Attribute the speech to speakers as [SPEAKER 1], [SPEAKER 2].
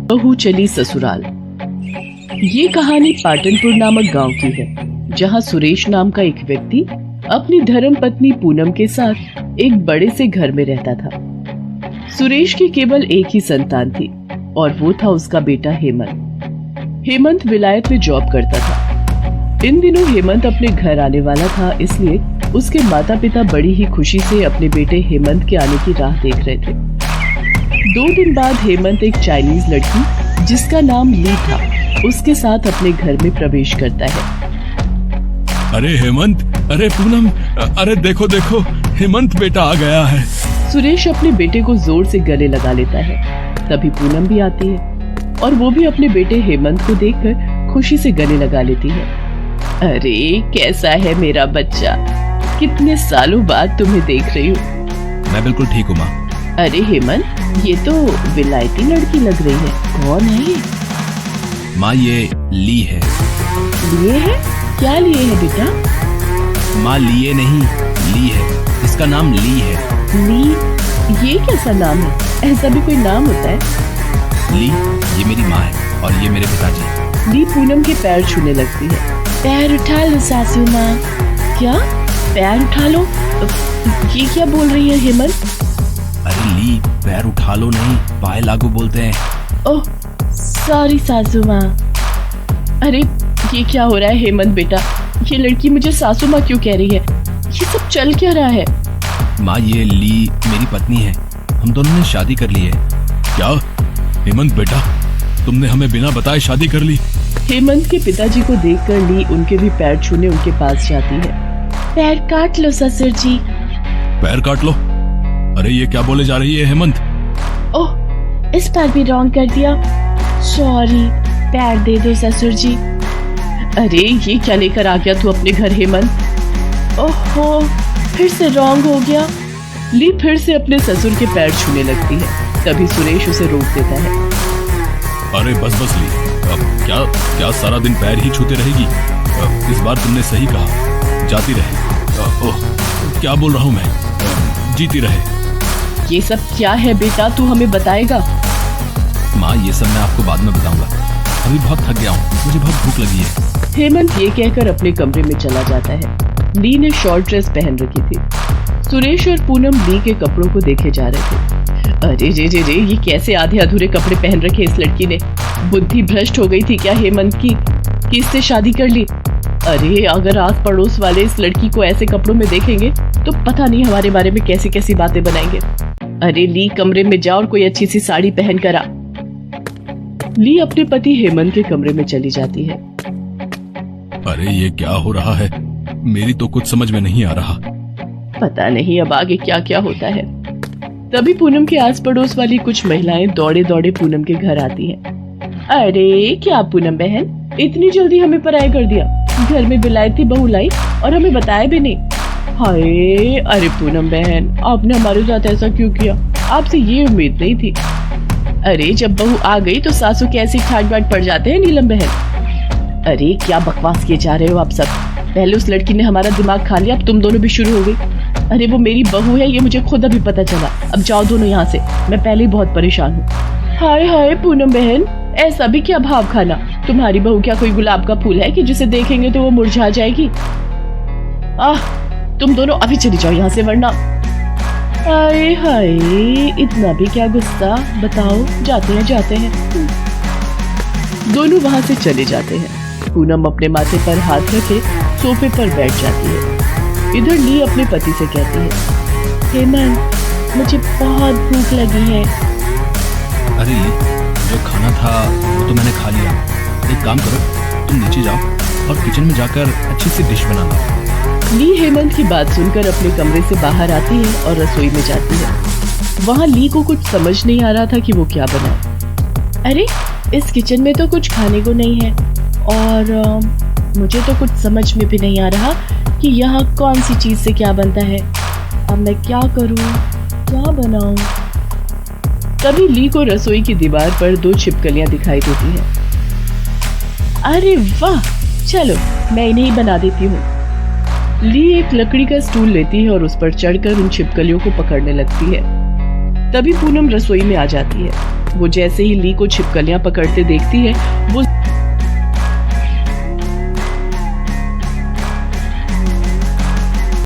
[SPEAKER 1] बहू चली ससुराल। ये कहानी पाटनपुर नामक गांव की है, जहां सुरेश नाम का एक व्यक्ति अपनी धर्म पत्नी पूनम के साथ एक बड़े से घर में रहता था। सुरेश की केवल एक ही संतान थी और वो था उसका बेटा हेमंत। हेमंत विलायत में जॉब करता था। इन दिनों हेमंत अपने घर आने वाला था, इसलिए उसके माता पिता बड़ी ही खुशी से अपने बेटे हेमंत के आने की राह देख रहे थे। 2 दिन बाद हेमंत एक चाइनीज लड़की जिसका नाम ली था उसके साथ अपने घर में प्रवेश करता है।
[SPEAKER 2] अरे हेमंत, अरे पूनम, अरे देखो देखो, हेमंत बेटा आ गया है।
[SPEAKER 1] सुरेश अपने बेटे को जोर से गले लगा लेता है। तभी पूनम भी आती है और वो भी अपने बेटे हेमंत को देखकर खुशी से गले लगा लेती है। अरे कैसा है मेरा बच्चा, कितने सालों बाद तुम्हें देख रही हूँ।
[SPEAKER 2] मैं बिल्कुल ठीक हूँ माँ।
[SPEAKER 1] अरे हेमंत, ये तो विलायती लड़की लग रही है, कौन है ये?
[SPEAKER 2] माँ ये ली है।
[SPEAKER 1] लिए है? क्या लिए है बेटा?
[SPEAKER 2] माँ लिए नहीं, ली है, इसका नाम ली है।
[SPEAKER 1] ली? ये कैसा नाम है? ऐसा भी कोई नाम होता है?
[SPEAKER 2] ली ये मेरी माँ है और ये मेरे पिताजी।
[SPEAKER 1] ली पूनम के पैर छूने लगती है। पैर उठा लो सासू माँ। क्या? पैर उठा लो? ये क्या बोल रही है हेमंत?
[SPEAKER 2] अरे ली, पैर उठा लो नहीं, पाए लागू बोलते हैं।
[SPEAKER 1] ओह सॉरी सासू माँ। अरे ये क्या हो रहा है हेमंत बेटा? ये लड़की मुझे सासू माँ क्यों कह रही है? ये सब चल क्या रहा है?
[SPEAKER 2] माँ ये ली मेरी पत्नी है, हम दोनों ने शादी कर ली है। क्या हेमंत बेटा, तुमने हमें बिना बताए शादी कर ली?
[SPEAKER 1] हेमंत के पिताजी को देखकर ली उनके भी पैर छूने उनके पास जाती है। पैर काट लो ससुर जी।
[SPEAKER 2] पैर काट लो? अरे ये क्या बोले जा रही है हेमंत?
[SPEAKER 1] ओह इस बार भी रॉन्ग कर दिया, सॉरी। पैर दे दो ससुर जी। अरे ये क्या लेकर आ गया तू अपने घर हेमंत? ओहो फिर से रॉन्ग हो गया। ली फिर से अपने ससुर के पैर छूने लगती है। तभी सुरेश उसे रोक देता है।
[SPEAKER 2] अरे बस बस ली, अब क्या सारा दिन पैर ही छूते रहेगी? इस बार तुमने सही कहा, जाती रहे। ओह क्या बोल रहा हूँ मैं, जीती रहे।
[SPEAKER 1] ये सब क्या है बेटा, तू हमें बताएगा?
[SPEAKER 2] माँ ये सब मैं आपको बाद में बताऊंगा, अभी बहुत थक गया हूँ, मुझे बहुत भूख लगी है।
[SPEAKER 1] हेमंत ये कहकर अपने कमरे में चला जाता है। ली ने शॉर्ट ड्रेस पहन रखी थी। सुरेश और पूनम ली के कपड़ों को देखे जा रहे थे। अरे रे ये कैसे आधे अधूरे कपड़े पहन रखे इस लड़की ने? बुद्धि भ्रष्ट हो गई थी क्या हेमंत की कि इससे शादी कर ली? अरे अगर आस पड़ोस वाले इस लड़की को ऐसे कपड़ों में देखेंगे तो पता नहीं हमारे बारे में कैसी कैसी बातें बनाएंगे। अरे ली कमरे में जा और कोई अच्छी सी साड़ी पहन कर आ। ली अपने पति हेमंत के कमरे में चली जाती है।
[SPEAKER 2] अरे ये क्या हो रहा है, मेरी तो कुछ समझ में नहीं आ रहा।
[SPEAKER 1] पता नहीं अब आगे क्या क्या होता है। तभी पूनम के आस पड़ोस वाली कुछ महिलाएं दौड़े दौड़े पूनम के घर आती हैं। अरे क्या पूनम बहन, इतनी जल्दी हमें पराया कर दिया? घर में विलायती बहू लाई और हमें बताया भी नहीं। हाय अरे पूनम बहन, आपने हमारे साथ ऐसा क्यों किया? आपसे ये उम्मीद नहीं थी। अरे जब बहू आ गई तो सासू के ऐसे ठाट बाट पड़ जाते हैं नीलम बहन। अरे क्या बकवास किए जा रहे हो आप सब? पहले उस लड़की ने हमारा दिमाग खा लिया, अब तुम दोनों भी शुरू हो गई। अरे वो मेरी बहू है, ये मुझे खुद अभी पता चला। अब जाओ दोनों यहाँ से, मैं पहले ही बहुत परेशान हूँ। हाय हाय पूनम बहन, ऐसा भी क्या भाव खाना? तुम्हारी बहू क्या कोई गुलाब का फूल है कि जिसे देखेंगे तो वो मुरझा जाएगी? तुम दोनों अभी चली जाओ यहाँ से, वरना। हाय हाय इतना भी क्या गुस्सा, बताओ। जाते हैं। दोनों वहाँ से चले जाते हैं। पूनम अपने माथे पर हाथ रखे सोफे पर बैठ जाती है। इधर ली अपने पति से कहती है, हेमंत मुझे बहुत भूख लगी है।
[SPEAKER 2] अरे ली, जो खाना था वो तो मैंने खा लिया। एक काम करो, तुम नीचे जाओ और किचन में जाकर अच्छी सी डिश बना लो।
[SPEAKER 1] ली हेमंत की बात सुनकर अपने कमरे से बाहर आती है और रसोई में जाती है। वहाँ ली को कुछ समझ नहीं आ रहा था कि वो क्या बनाए। अरे इस किचन में तो कुछ खाने को नहीं है और मुझे तो कुछ समझ में भी नहीं आ रहा कि यहाँ कौन सी चीज से क्या बनता है। अब मैं क्या करूँ, क्या बनाऊं? तभी ली को रसोई की दीवार पर 2 छिपकलियां दिखाई देती हैं। अरे वाह, चलो मैं इन्हें ही बना देती हूँ। ली एक लकड़ी का स्टूल लेती है और उस पर चढ़कर उन छिपकलियों को पकड़ने लगती है। तभी पूनम रसोई में आ जाती है। वो जैसे ही ली को छिपकलियां पकड़ते देखती है वो